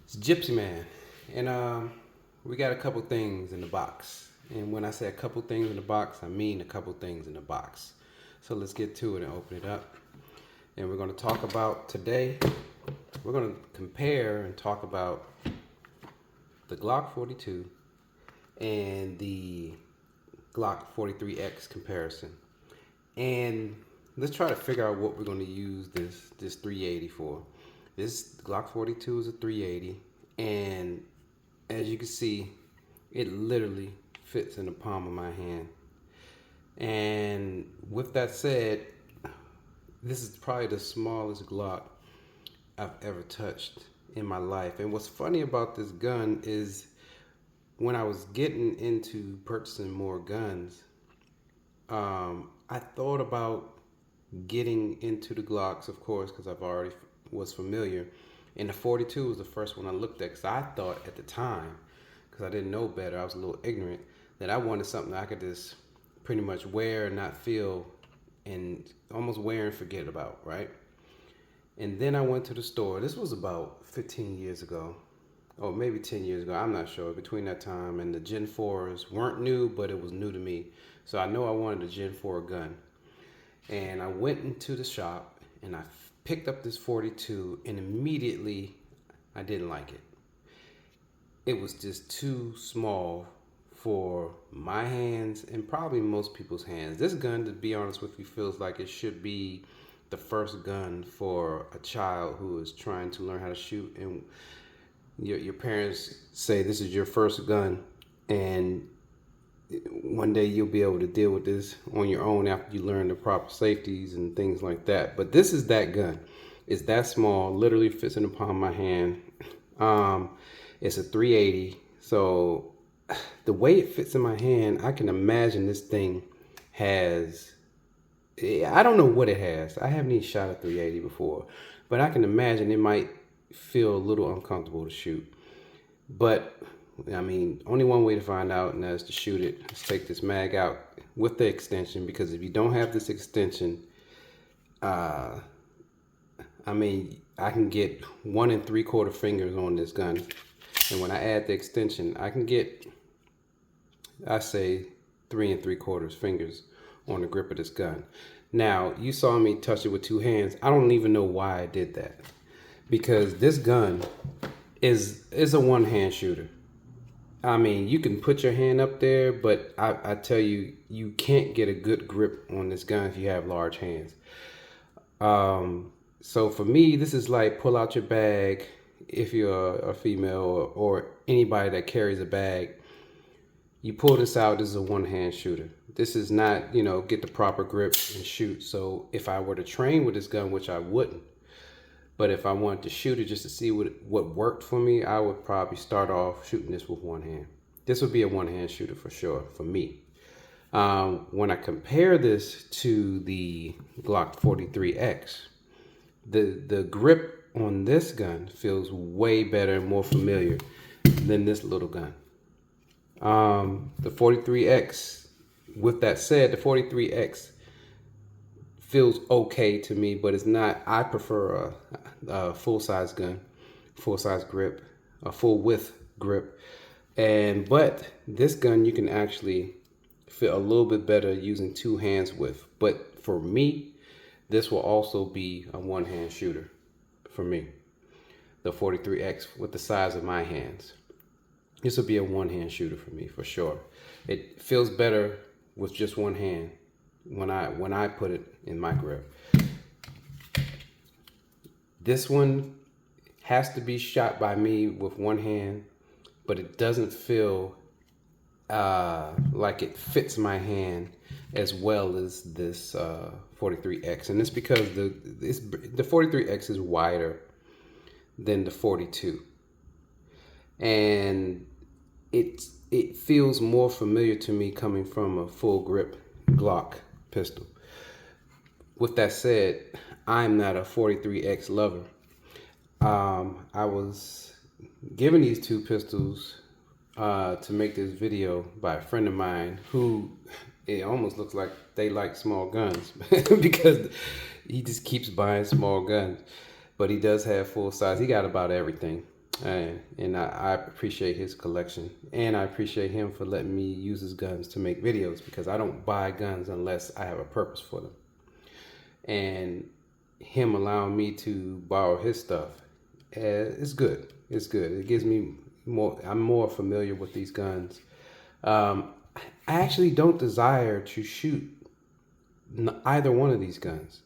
It's Gypsy Man, and we got a couple things in the box. And when I say a couple things in the box, I mean a couple things in the box. So let's get to it and open it up. And we're going to talk about today. We're going to compare and talk about the Glock 42 and the Glock 43X comparison. And let's try to figure out what we're going to use this 380 for. This Glock 42 is a 380, and as you can see, it literally fits in the palm of my hand. And with that said, this is probably the smallest Glock I've ever touched in my life. And what's funny about this gun is when I was getting into purchasing more guns, I thought about getting into the Glocks, of course, because I've already was familiar. And the 42 was the first one I looked at because I thought at the time, because I didn't know better, I was a little ignorant, that I wanted something that I could just pretty much wear and not feel and almost wear and forget about, right? And then I went to the store. This was about 15 years ago, or maybe 10 years ago. I'm not sure. Between that time and the Gen 4s weren't new, but it was new to me. So I know I wanted a Gen 4 gun. And I went into the shop and I picked up this 42, and immediately I didn't like it. It was just too small for my hands and probably most people's hands. This gun, to be honest with you, feels like it should be the first gun for a child who is trying to learn how to shoot, and your parents say this is your first gun, and one day you'll be able to deal with this on your own after you learn the proper safeties and things like that. But this is that gun. It's that small, literally fits in the palm of my hand. It's a 380. So the way it fits in my hand, I can imagine this thing has, I don't know what it has. I haven't even shot a 380 before, but I can imagine it might feel a little uncomfortable to shoot. But I mean, only one way to find out, and that's to shoot it. Let's take this mag out with the extension, because if you don't have this extension, I mean, I can get 1 3/4 fingers on this gun. And when I add the extension, I can get, I say, 3 3/4 fingers on the grip of this gun. Now, you saw me touch it with 2 hands. I don't even know why I did that, because this gun is a one-hand shooter. I mean, you can put your hand up there, but I tell you, you can't get a good grip on this gun if you have large hands. So for me, this is like pull out your bag if you're a female or anybody that carries a bag. You pull this out, this is a one-hand shooter. This is not, get the proper grip and shoot. So if I were to train with this gun, which I wouldn't, but if I wanted to shoot it just to see what worked for me, I would probably start off shooting this with one hand. This would be a one-hand shooter for sure for me. When I compare this to the Glock 43X, the grip on this gun feels way better and more familiar than this little gun. The 43X, with that said, the 43X feels okay to me, but it's not. I prefer a full-size gun, full-size grip, a full-width grip. But this gun you can actually feel a little bit better using 2 hands with. But for me, this will also be a one-hand shooter for me. The 43X with the size of my hands. This will be a one-hand shooter for me for sure. It feels better with just one hand when I put it in my grip. This one has to be shot by me with one hand, but it doesn't feel like it fits my hand as well as this 43X. And it's because the 43X is wider than the 42. And it feels more familiar to me coming from a full grip Glock pistol. With that said, I'm not a 43X lover. I was given these 2 pistols to make this video by a friend of mine who, it almost looks like they like small guns because he just keeps buying small guns. But he does have full size. He got about everything. And I appreciate his collection, and I appreciate him for letting me use his guns to make videos, because I don't buy guns unless I have a purpose for them. And him allowing me to borrow his stuff, it's good. It's good. It gives me more. I'm more familiar with these guns. I actually don't desire to shoot either one of these guns.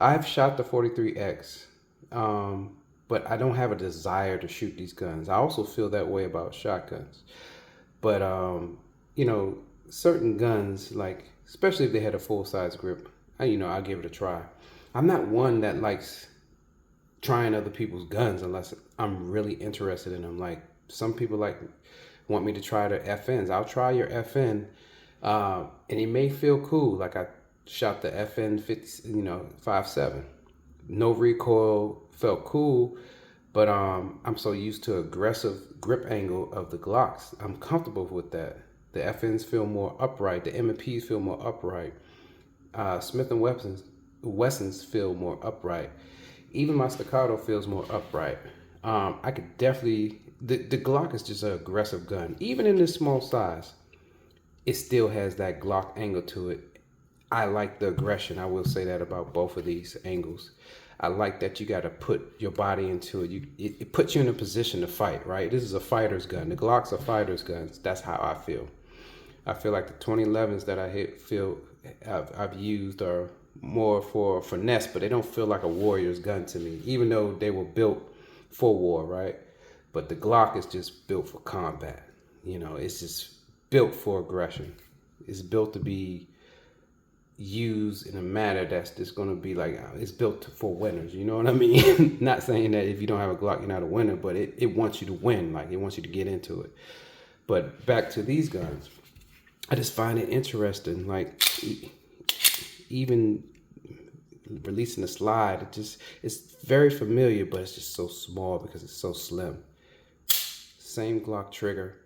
I've shot the 43X, but I don't have a desire to shoot these guns. I also feel that way about shotguns. But, you know, certain guns, like, especially if they had a full-size grip, I'll give it a try. I'm not one that likes trying other people's guns unless I'm really interested in them. Like, some people want me to try their FNs. I'll try your FN, and it may feel cool. Like, I shot the FN 50, 5.7. No recoil, felt cool, but I'm so used to aggressive grip angle of the Glocks. I'm comfortable with that. The FNs feel more upright. The M&Ps feel more upright. Smith and Wessons feel more upright. Even my staccato feels more upright. I could definitely, the Glock is just an aggressive gun. Even in this small size, it still has that Glock angle to it. I like the aggression. I will say that about both of these angles. I like that you got to put your body into it. It puts you in a position to fight, right? This is a fighter's gun. The Glocks are fighter's guns. That's how I feel. I feel like the 2011s that I've used are more for finesse, but they don't feel like a warrior's gun to me, even though they were built for war, right? But the Glock is just built for combat. It's just built for aggression. It's built to be used in a manner that's just going to be like, it's built for winners. You know what I mean? Not saying that if you don't have a Glock, you're not a winner, but it wants you to win. Like, it wants you to get into it. But back to these guns, I just find it interesting. Like, even releasing the slide, it's very familiar, but it's just so small because it's so slim. Same Glock trigger,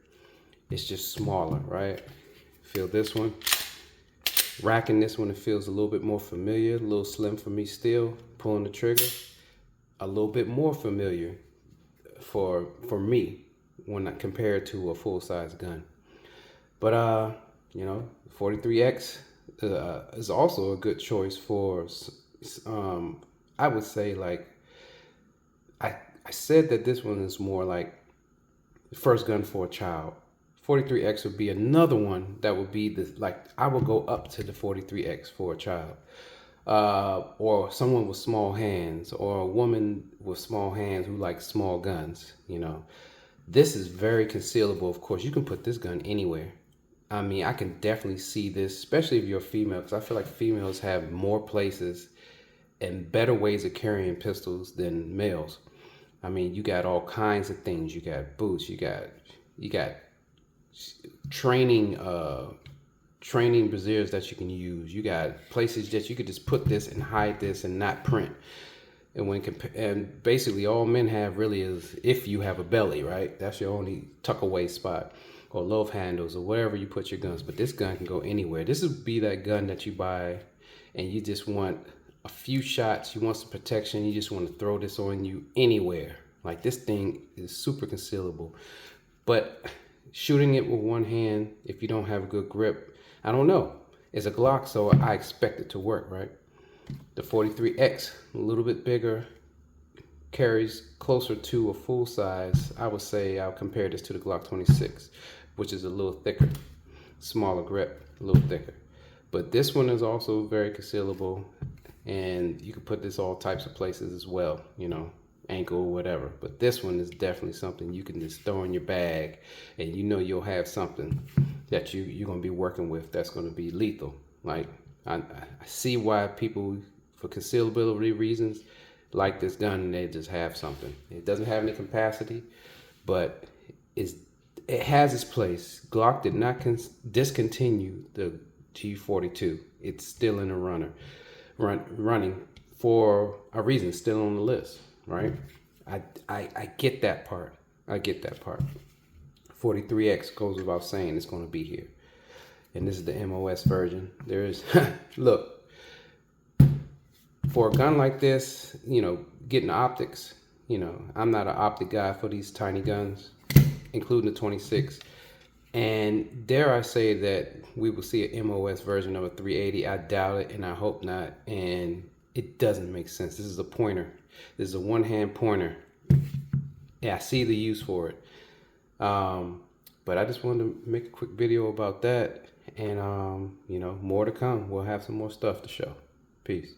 it's just smaller, right? Feel this one. Racking this one, it feels a little bit more familiar, a little slim for me still. Pulling the trigger, a little bit more familiar for me when I compare it to a full-size gun. But 43X is also a good choice for, I would say, like, I said that this one is more like the first gun for a child. 43X would be another one that would be I would go up to the 43X for a child, or someone with small hands, or a woman with small hands who likes small guns. This is very concealable. Of course, you can put this gun anywhere. I mean, I can definitely see this, especially if you're a female, because I feel like females have more places and better ways of carrying pistols than males. I mean, you got all kinds of things. You got boots. You got training braziers that you can use. You got places that you could just put this and hide this and not print. And basically all men have really is if you have a belly, right? That's your only tuck away spot, or love handles, or wherever you put your guns. But this gun can go anywhere. This would be that gun that you buy and you just want a few shots, you want some protection, you just want to throw this on you anywhere. Like, this thing is super concealable. But shooting it with one hand, if you don't have a good grip, I don't know. It's a Glock, so I expect it to work, right? The 43X, a little bit bigger, carries closer to a full size. I would say I'll compare this to the Glock 26, which is a little thicker, smaller grip, a little thicker. But this one is also very concealable, and you can put this all types of places as well, ankle, whatever. But this one is definitely something you can just throw in your bag, and you'll have something that you're going to be working with that's going to be lethal. Like, I see why people, for concealability reasons, like this gun, and they just have something. It doesn't have any capacity, but it has its place. Glock did not discontinue the G42. It's still in the running for a reason. It's still on the list, right? I get that part. 43X goes without saying it's going to be here. And this is the MOS version. There's, look, for a gun like this, getting optics, you know, I'm not an optic guy for these tiny guns, including the 26. And dare I say that we will see an MOS version of a 380? I doubt it, and I hope not. And it doesn't make sense. This is a pointer. This is a one-hand pointer. Yeah, I see the use for it. But I just wanted to make a quick video about that. And, you know, more to come. We'll have some more stuff to show. Peace.